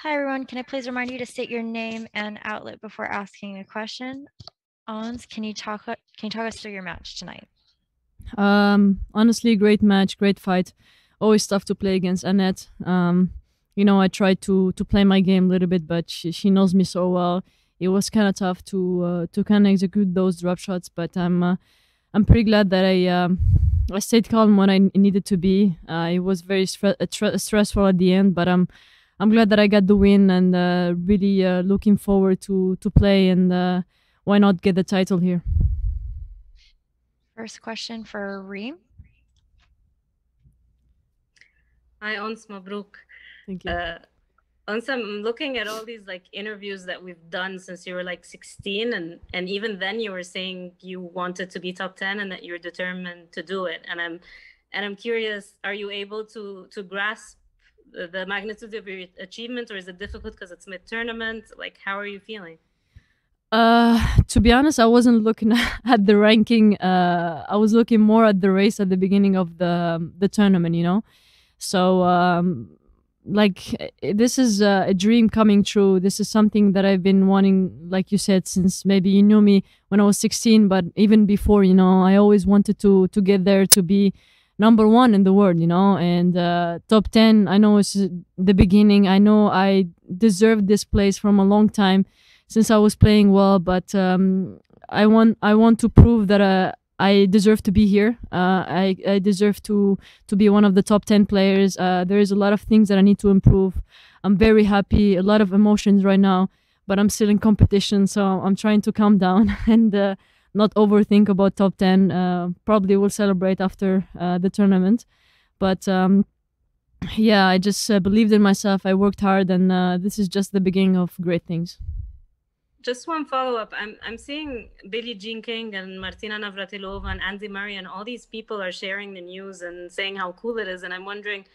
Hi everyone, can I please remind you to state your name and outlet before asking a question? Ons, can you talk us through your match tonight? Honestly, great match, great fight. Always tough to play against Anett. I tried to play my game a little bit, but she knows me so well. It was kind of tough to kind of execute those drop shots, but I'm pretty glad that I stayed calm when I needed to be. It was very stressful at the end, but I'm glad that I got the win and really looking forward to play and why not get the title here. First question for Reem. Hi, Ons, Mabruk. Thank you. Ons, I'm looking at all these like interviews that we've done since you were like 16, and even then you were saying you wanted to be top 10 and that you're determined to do it. And I'm curious, are you able to grasp the magnitude of your achievement, or is it difficult because it's mid-tournament? Like, how are you feeling? To be honest, I wasn't looking at the ranking. I was looking more at the race at the beginning of the tournament. So this is a dream coming true. This is something that I've been wanting, like you said, since maybe you knew me when I was 16, but even before, I always wanted to get there, to be number one in the world, and top 10. I know it's the beginning. I know I deserved this place from a long time since I was playing well, but I want to prove that I deserve to be here. I deserve to be one of the top 10 players. There is a lot of things that I need to improve. I'm very happy, a lot of emotions right now, but I'm still in competition, so I'm trying to calm down and not overthink about top 10. Probably will celebrate after the tournament, but yeah, I just believed in myself. I worked hard, and this is just the beginning of great things. Just one follow-up. I'm seeing Billie Jean King and Martina Navratilova and Andy Murray and all these people are sharing the news and saying how cool it is. And I'm wondering,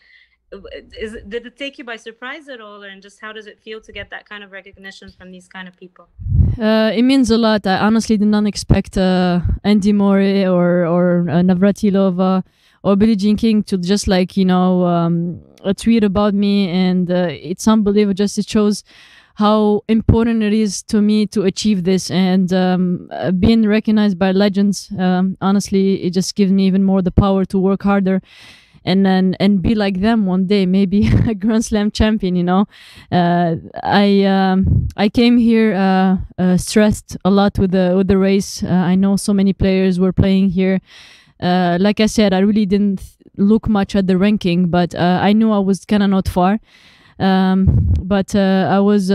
did it take you by surprise at all, and just how does it feel to get that kind of recognition from these kind of people? It means a lot. I honestly did not expect Andy Murray or Navratilova or Billie Jean King to just a tweet about me, and it's unbelievable. Just it shows how important it is to me to achieve this, and being recognized by legends. Honestly, it just gives me even more the power to work harder and be like them one day, maybe a Grand Slam champion. I came here stressed a lot with the race. I know so many players were playing here. Like I said, I really didn't look much at the ranking, but I knew I was kind of not far. But I was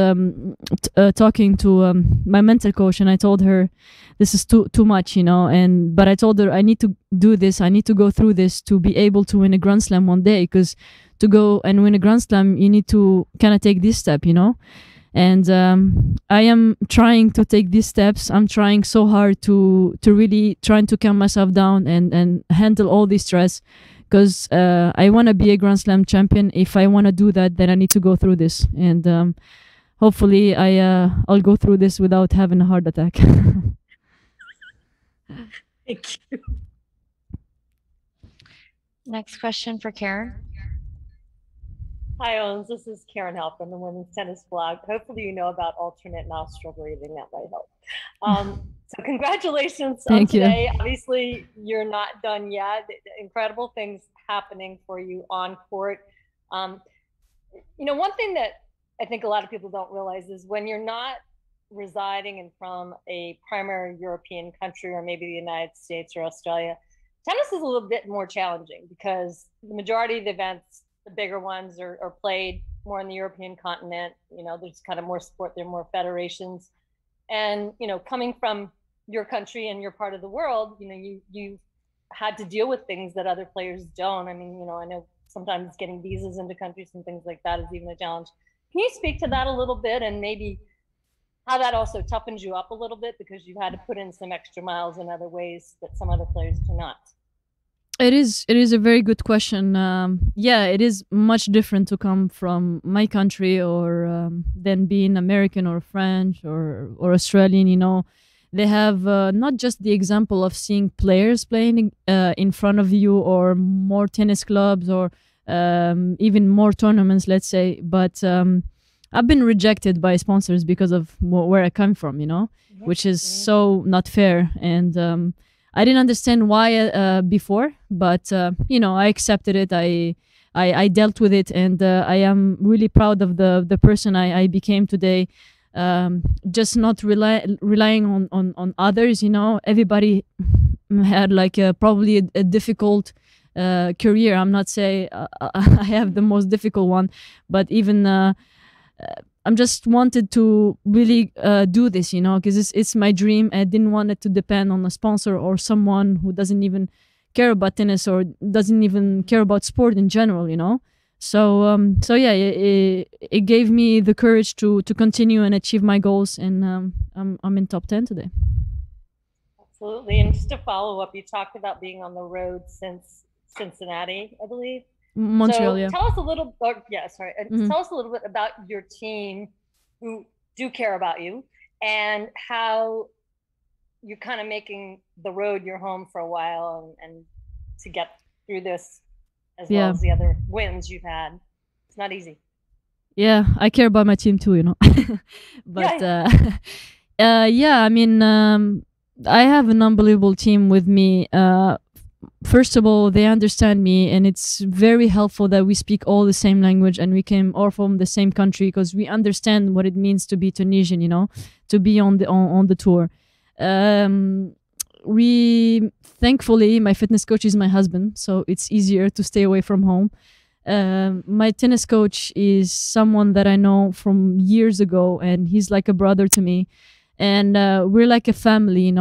talking to my mental coach, and I told her this is too much, but I told her I need to do this. I need to go through this to be able to win a Grand Slam one day, because to go and win a Grand Slam, you need to kind of take this step, and I am trying to take these steps. I'm trying so hard to really trying to calm myself down and handle all this stress, because I want to be a Grand Slam champion. If I want to do that, then I need to go through this, and hopefully I'll go through this without having a heart attack. Thank you. Next question for Karen. Hi, Owens. This is Karen Help from the Women's Tennis Blog. Hopefully you know about alternate nostril breathing. That might help. So congratulations on today. Obviously, you're not done yet. Incredible things happening for you on court. One thing that I think a lot of people don't realize is when you're not residing in from a primary European country, or maybe the United States or Australia, tennis is a little bit more challenging because the majority of the events, the bigger ones, are played more on the European continent. There's kind of more sport, there are more federations. And, coming from your country and your part of the world, you had to deal with things that other players don't. I mean, I know sometimes getting visas into countries and things like that is even a challenge. Can you speak to that a little bit, and maybe how that also toughens you up a little bit because you've had to put in some extra miles in other ways that some other players do not? It is a very good question. Yeah, it is much different to come from my country or than being American or French or Australian. They have not just the example of seeing players playing in front of you, or more tennis clubs, or even more tournaments, let's say, but I've been rejected by sponsors because of where I come from, which is so not fair. And I didn't understand why before, but I accepted it. I dealt with it, and I am really proud of the person I became today. Just not relying on others. Everybody had like probably a difficult career. I'm not saying I have the most difficult one, but even I'm just wanted to really do this, because it's my dream. I didn't want it to depend on a sponsor or someone who doesn't even care about tennis or doesn't even care about sport in general, So yeah, it gave me the courage to continue and achieve my goals, and I'm in top 10 today. Absolutely. And just to follow up, you talked about being on the road since Cincinnati, I believe. Montreal, so yeah. Tell us a little. Tell us a little bit about your team, who do care about you, and how you're kind of making the road your home for a while, and to get through this, as well as the other wins you've had. It's not easy. Yeah, I care about my team too, But I mean, I have an unbelievable team with me. First of all, they understand me, and it's very helpful that we speak all the same language and we came all from the same country, because we understand what it means to be Tunisian, to be on the tour. We thankfully, my fitness coach is my husband, so it's easier to stay away from home. My tennis coach is someone that I know from years ago, and he's like a brother to me. And we're like a family,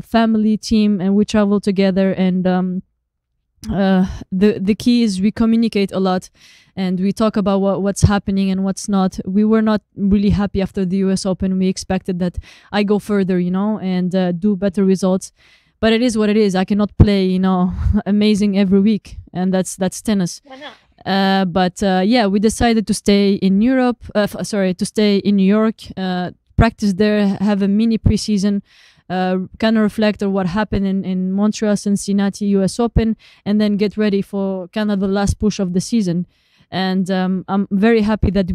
family team, and we travel together. And the key is we communicate a lot, and we talk about what's happening and what's not. We were not really happy after the US Open. We expected that I go further, and do better results. But it is what it is. I cannot play, amazing every week, and that's tennis. Why not? But we decided to stay in Europe. To stay in New York. Practice there, have a mini preseason, kind of reflect on what happened in Montreal, Cincinnati, US Open, and then get ready for kind of the last push of the season. And I'm very happy that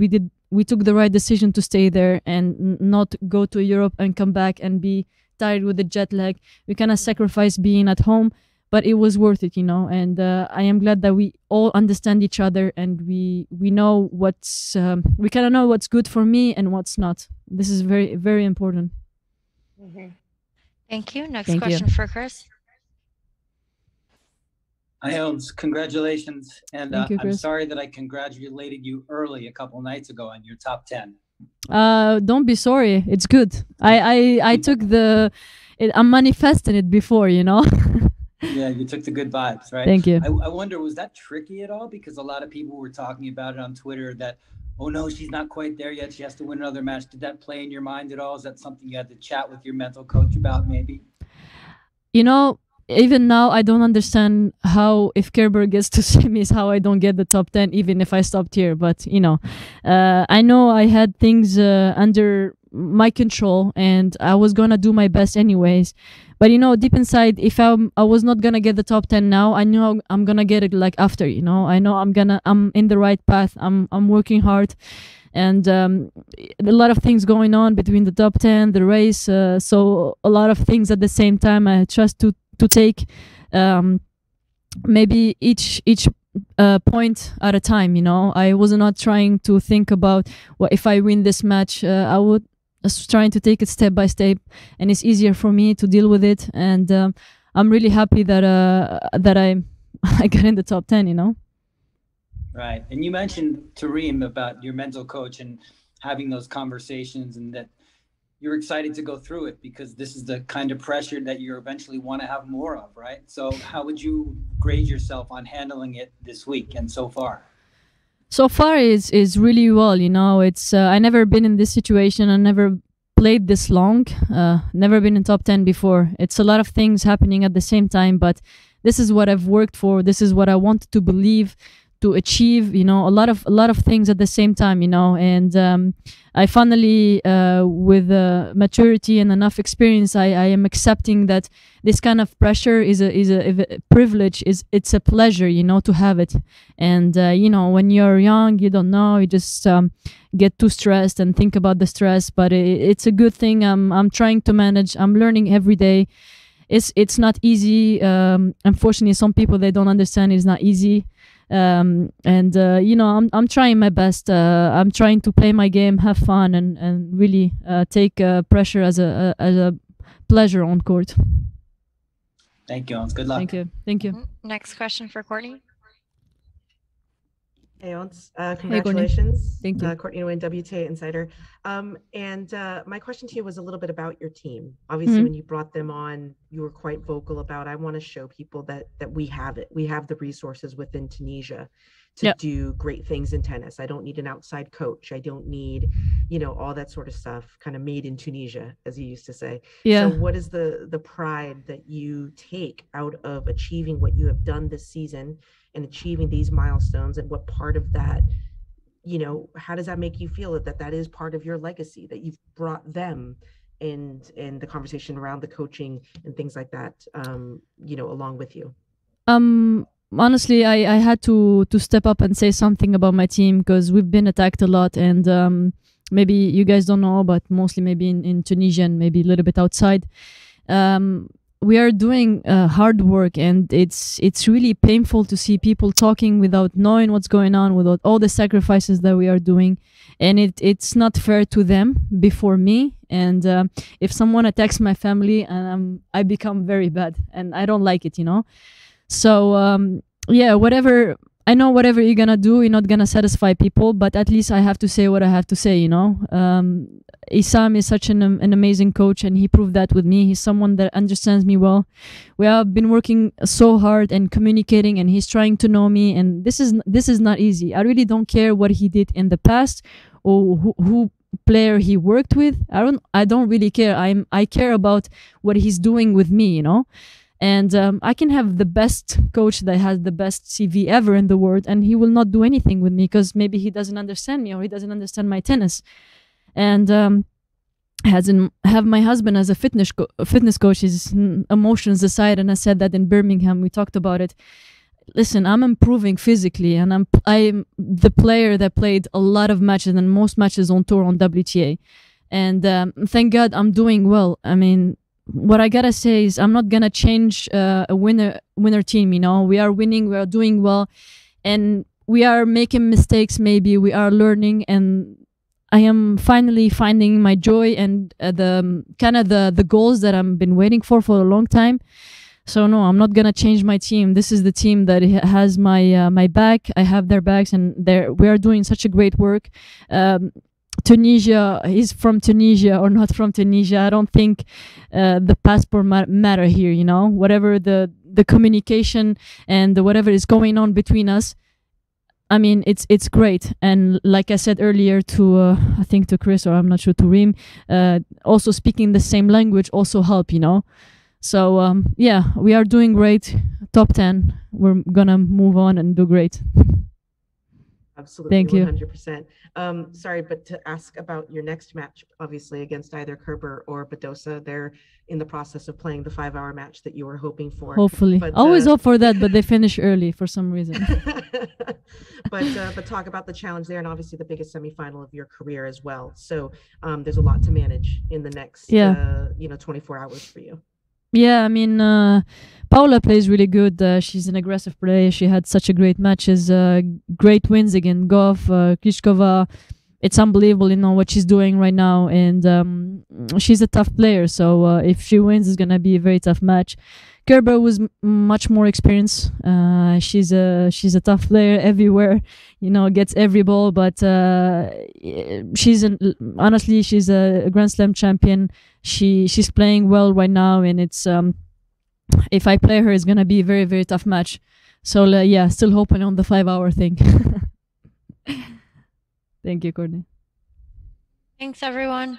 we took the right decision to stay there and not go to Europe and come back and be tired with the jet lag. We kind of sacrificed being at home, but it was worth it, and I am glad that we all understand each other, and we know we kind of know what's good for me and what's not. This is very, very important. Thank you. Next question for Chris. Hi, Ons. Congratulations. And Thank you, I'm sorry that I congratulated you early a couple nights ago on your top 10. Don't be sorry. It's good. I took I'm manifesting it before, Yeah, you took the good vibes, right? Thank you. I wonder, was that tricky at all? Because a lot of people were talking about it on Twitter that, oh no, she's not quite there yet. She has to win another match. Did that play in your mind at all? Is that something you had to chat with your mental coach about maybe? Even now, I don't understand how, if Kerber gets to semis, how I don't get the top 10, even if I stopped here. But, I know I had things under my control, and I was going to do my best anyways. But, deep inside, if I was not going to get the top 10 now, I knew I'm going to get it like after, I know I'm in the right path. I'm working hard. And a lot of things going on between the top 10, the race. So a lot of things at the same time. I trust to take maybe each point at a time. I was not trying to think about if I win this match. I was trying to take it step by step, and it's easier for me to deal with it. And I'm really happy that I got in the top 10. Right. And you mentioned, Tareem, about your mental coach and having those conversations, and that you're excited to go through it because this is the kind of pressure that you eventually want to have more of, right? So how would you grade yourself on handling it this week and so far? So far is really well, it's I never been in this situation. I never played this long, never been in top 10 before. It's a lot of things happening at the same time, but this is what I've worked for. This is what I wanted to believe, to achieve, a lot of things at the same time, and I finally, with maturity and enough experience, I am accepting that this kind of pressure is a privilege. It's a pleasure, you know, to have it. And you know, when you're young, you don't know. You just get too stressed and think about the stress. But it's a good thing. I'm trying to manage. I'm learning every day. It's not easy. Unfortunately, some people, they don't understand it's not easy. And you know, I'm trying my best. I'm trying to play my game, have fun, and really take pressure as a pleasure on court. Thank you, Ons. Good luck. Thank you. Thank you. Next question for Courtney. Hey, Ons. Congratulations. Thank you. Courtney Nguyen, WTA Insider. And my question to you was a little bit about your team. Obviously, when you brought them on, you were quite vocal about, I want to show people that we have it. We have the resources within Tunisia to do great things in tennis. I don't need an outside coach. I don't need, you know, all that sort of stuff, kind of made in Tunisia, as you used to say. Yeah. So what is the pride that you take out of achieving what you have done this season and achieving these milestones, and what part of that, you know, how does that make you feel that is part of your legacy, that you've brought them and the conversation around the coaching and things like that, you know, along with you? Honestly, I had to step up and say something about my team, because we've been attacked a lot, and maybe you guys don't know, but mostly maybe in Tunisia and maybe a little bit outside. We are doing hard work, and it's really painful to see people talking without knowing what's going on, without all the sacrifices that we are doing, and it's not fair to them before me. And if someone attacks my family, I become very bad, and I don't like it, you know. So yeah, whatever. I know whatever you're gonna do, you're not gonna satisfy people, but at least I have to say what I have to say, you know. Issam is such an amazing coach, and he proved that with me. He's someone that understands me well. We have been working so hard and communicating, and he's trying to know me, and this is not easy. I really don't care what he did in the past or who player he worked with. I don't really care. I care about what he's doing with me, you know. And I can have the best coach that has the best CV ever in the world, and he will not do anything with me because maybe he doesn't understand me or he doesn't understand my tennis. And have my husband as a fitness coach, his emotions aside, and I said that in Birmingham, we talked about it. Listen, I'm improving physically, and I'm the player that played a lot of matches and most matches on tour on WTA. And thank God I'm doing well. I mean, what I gotta say is I'm not gonna change a winner team, you know. We are winning, we are doing well, and we are making mistakes, maybe we are learning, and I am finally finding my joy and the goals that I've been waiting for a long time. So no, I'm not gonna change my team. This is the team that has my back. I have their backs, and we are doing such a great work. Tunisia, he's from Tunisia or not from Tunisia, I don't think the passport matter here, you know. Whatever the communication and whatever is going on between us, I mean, it's great. And like I said earlier to I think to Chris, or I'm not sure, to Reem, also speaking the same language also help, you know. So yeah, we are doing great. Top 10, we're gonna move on and do great. Absolutely. Thank you. 100%. Sorry, but to ask about your next match, obviously against either Kerber or Badosa, they're in the process of playing the 5-hour match that you were hoping for. Hopefully. But, always hope for that, but they finish early for some reason. but talk about the challenge there, and obviously the biggest semifinal of your career as well. So there's a lot to manage in the next 24 hours for you. Yeah, I mean, Paula plays really good. She's an aggressive player. She had such a great matches, great wins against Goff, Klitschkova. It's unbelievable, you know, what she's doing right now. And she's a tough player. So if she wins, it's going to be a very tough match. Kerber was much more experienced. She's a tough player everywhere, you know, gets every ball. But honestly, she's a Grand Slam champion. She's playing well right now, and it's if I play her, it's gonna be a very, very tough match. So yeah, still hoping on the 5-hour thing. Thank you, Courtney. Thanks, everyone.